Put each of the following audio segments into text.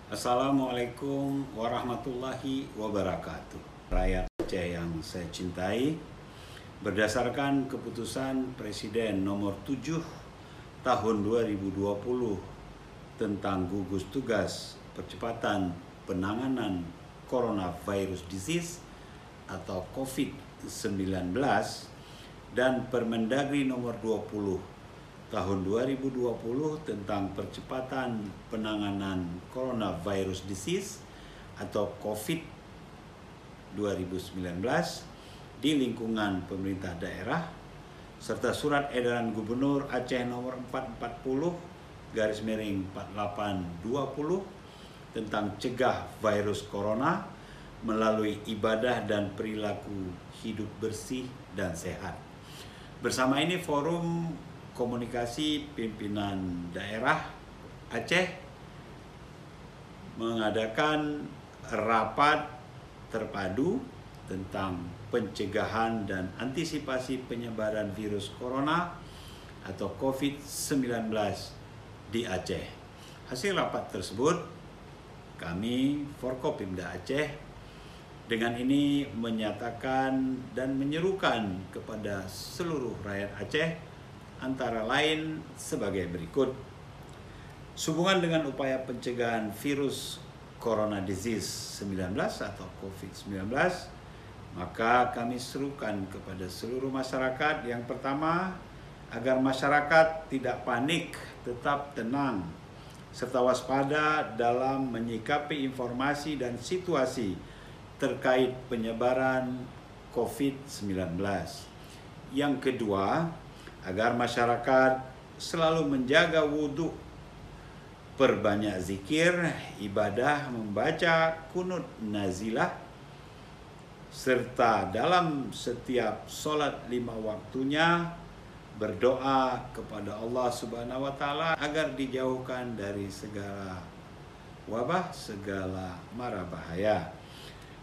Assalamualaikum warahmatullahi wabarakatuh. Rakyat Aceh yang saya cintai, berdasarkan keputusan Presiden nomor 7 tahun 2020 tentang gugus tugas percepatan penanganan coronavirus disease atau COVID-19 dan Permendagri nomor 20 tahun 2020 tentang percepatan penanganan coronavirus disease atau COVID-2019 di lingkungan pemerintah daerah, serta surat edaran Gubernur Aceh nomor 440/4820 tentang cegah virus corona melalui ibadah dan perilaku hidup bersih dan sehat. Bersama ini Forum Komunikasi Pimpinan Daerah Aceh mengadakan rapat terpadu tentang pencegahan dan antisipasi penyebaran virus corona atau COVID-19 di Aceh. Hasil rapat tersebut, kami Forkopimda Aceh dengan ini menyatakan dan menyerukan kepada seluruh rakyat Aceh antara lain sebagai berikut. Sehubungan dengan upaya pencegahan virus corona disease 19 atau COVID-19, maka kami serukan kepada seluruh masyarakat yang pertama, agar masyarakat tidak panik, tetap tenang, serta waspada dalam menyikapi informasi dan situasi terkait penyebaran COVID-19. Yang kedua, agar masyarakat selalu menjaga wudhu, perbanyak zikir, ibadah, membaca kunut nazilah, serta dalam setiap solat 5 waktunya berdoa kepada Allah Subhanahu wa Ta'ala agar dijauhkan dari segala wabah, segala mara bahaya.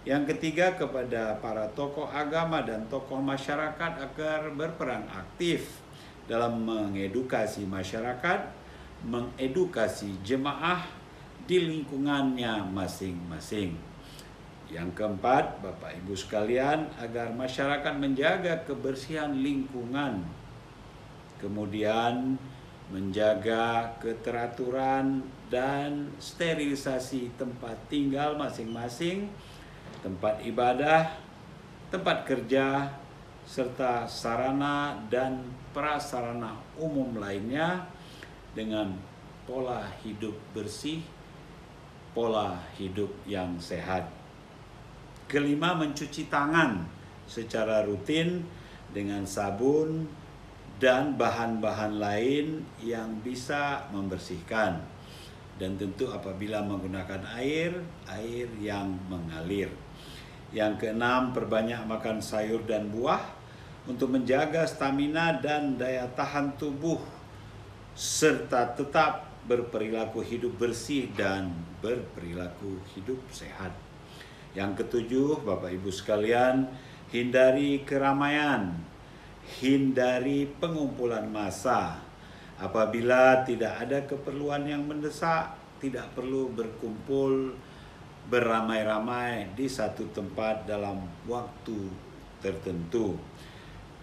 Yang ketiga, kepada para tokoh agama dan tokoh masyarakat agar berperan aktif dalam mengedukasi masyarakat, mengedukasi jemaah di lingkungannya masing-masing. Yang keempat, Bapak Ibu sekalian, agar masyarakat menjaga kebersihan lingkungan, kemudian menjaga keteraturan dan sterilisasi tempat tinggal masing-masing, tempat ibadah, tempat kerja, serta sarana dan prasarana umum lainnya dengan pola hidup bersih, pola hidup yang sehat. Kelima, mencuci tangan secara rutin dengan sabun dan bahan-bahan lain yang bisa membersihkan. Dan tentu apabila menggunakan air yang mengalir. Yang keenam, perbanyak makan sayur dan buah untuk menjaga stamina dan daya tahan tubuh, serta tetap berperilaku hidup bersih dan berperilaku hidup sehat. Yang ketujuh, Bapak Ibu sekalian, hindari keramaian, hindari pengumpulan massa. Apabila tidak ada keperluan yang mendesak, tidak perlu berkumpul beramai-ramai di satu tempat dalam waktu tertentu.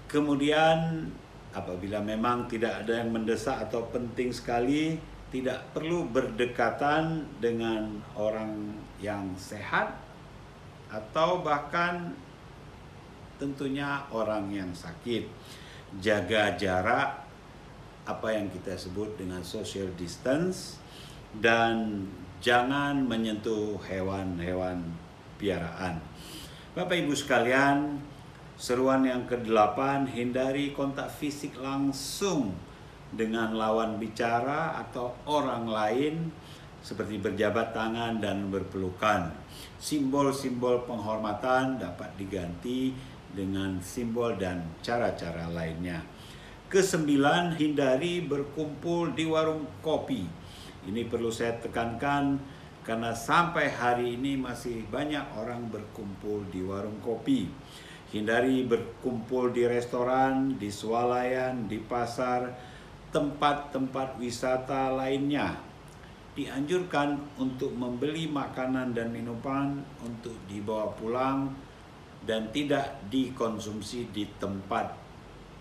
Kemudian apabila memang tidak ada yang mendesak atau penting sekali, tidak perlu berdekatan dengan orang yang sehat atau bahkan tentunya orang yang sakit. Jaga jarak, apa yang kita sebut dengan social distance, dan jangan menyentuh hewan-hewan piaraan. Bapak Ibu sekalian, seruan yang ke-8, hindari kontak fisik langsung dengan lawan bicara atau orang lain seperti berjabat tangan dan berpelukan. Simbol-simbol penghormatan dapat diganti dengan simbol dan cara-cara lainnya. Kesembilan, hindari berkumpul di warung kopi. Ini perlu saya tekankan karena sampai hari ini masih banyak orang berkumpul di warung kopi. Hindari berkumpul di restoran, di swalayan, di pasar, tempat-tempat wisata lainnya. dianjurkan untuk membeli makanan dan minuman untuk dibawa pulang dan tidak dikonsumsi di tempat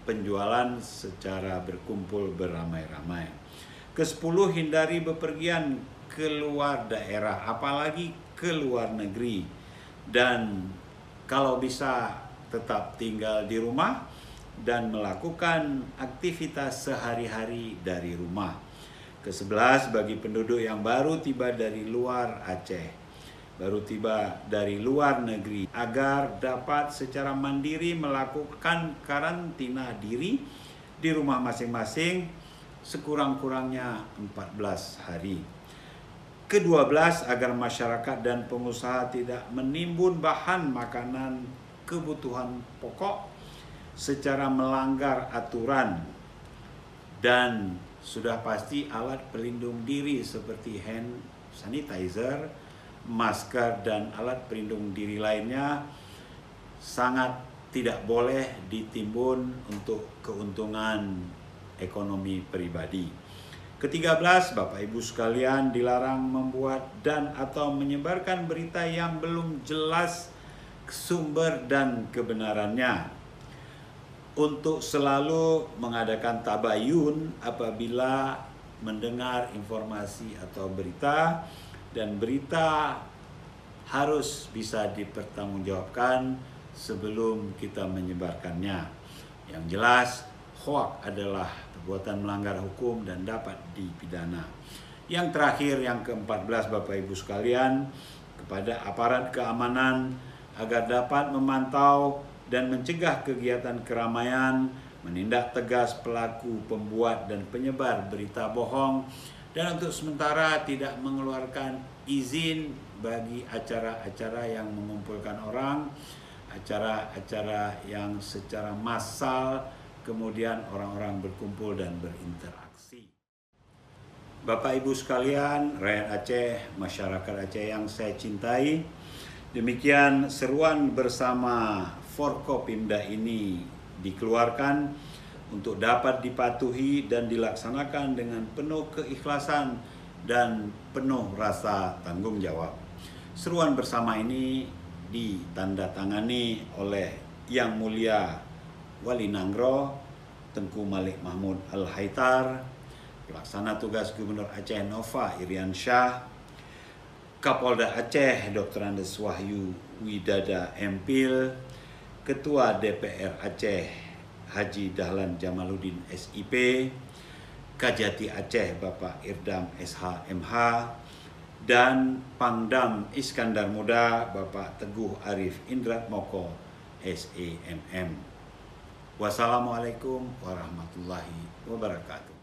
penjualan secara berkumpul beramai-ramai. Ke-10, hindari bepergian keluar daerah, apalagi ke luar negeri. Dan kalau bisa tetap tinggal di rumah dan melakukan aktivitas sehari-hari dari rumah. Ke-11, bagi penduduk yang baru tiba dari luar Aceh, baru tiba dari luar negeri, agar dapat secara mandiri melakukan karantina diri di rumah masing-masing sekurang-kurangnya 14 hari. Ke-12, agar masyarakat dan pengusaha tidak menimbun bahan makanan kebutuhan pokok secara melanggar aturan, dan sudah pasti alat pelindung diri seperti hand sanitizer, masker, dan alat pelindung diri lainnya sangat tidak boleh ditimbun untuk keuntungan ekonomi pribadi. Ke-13, Bapak Ibu sekalian, dilarang membuat dan atau menyebarkan berita yang belum jelas sumber dan kebenarannya. Untuk selalu mengadakan tabayun apabila mendengar informasi atau berita, dan berita harus bisa dipertanggungjawabkan sebelum kita menyebarkannya. Yang jelas, hoaks adalah perbuatan melanggar hukum dan dapat dipidana. Yang terakhir, yang ke-14, Bapak Ibu sekalian, kepada aparat keamanan agar dapat memantau dan mencegah kegiatan keramaian, menindak tegas pelaku, pembuat, dan penyebar berita bohong, dan untuk sementara tidak mengeluarkan izin bagi acara-acara yang mengumpulkan orang, acara-acara yang secara massal kemudian orang-orang berkumpul dan berinteraksi. Bapak Ibu sekalian, rakyat Aceh, masyarakat Aceh yang saya cintai, demikian seruan bersama Forkopimda ini dikeluarkan untuk dapat dipatuhi dan dilaksanakan dengan penuh keikhlasan dan penuh rasa tanggung jawab. Seruan bersama ini ditandatangani oleh Yang Mulia Wali Nanggro Tengku Malik Mahmud Al-Haitar, Pelaksana Tugas Gubernur Aceh Nova Irian Shah, Kapolda Aceh Dr. Andes Wahyu Widada Empil, Ketua DPR Aceh Haji Dahlan Jamaluddin SIP, Kajati Aceh Bapak Irdam SH MH, dan Pangdam Iskandar Muda Bapak Teguh Arif Indratmoko SEMM. Wassalamualaikum warahmatullahi wabarakatuh.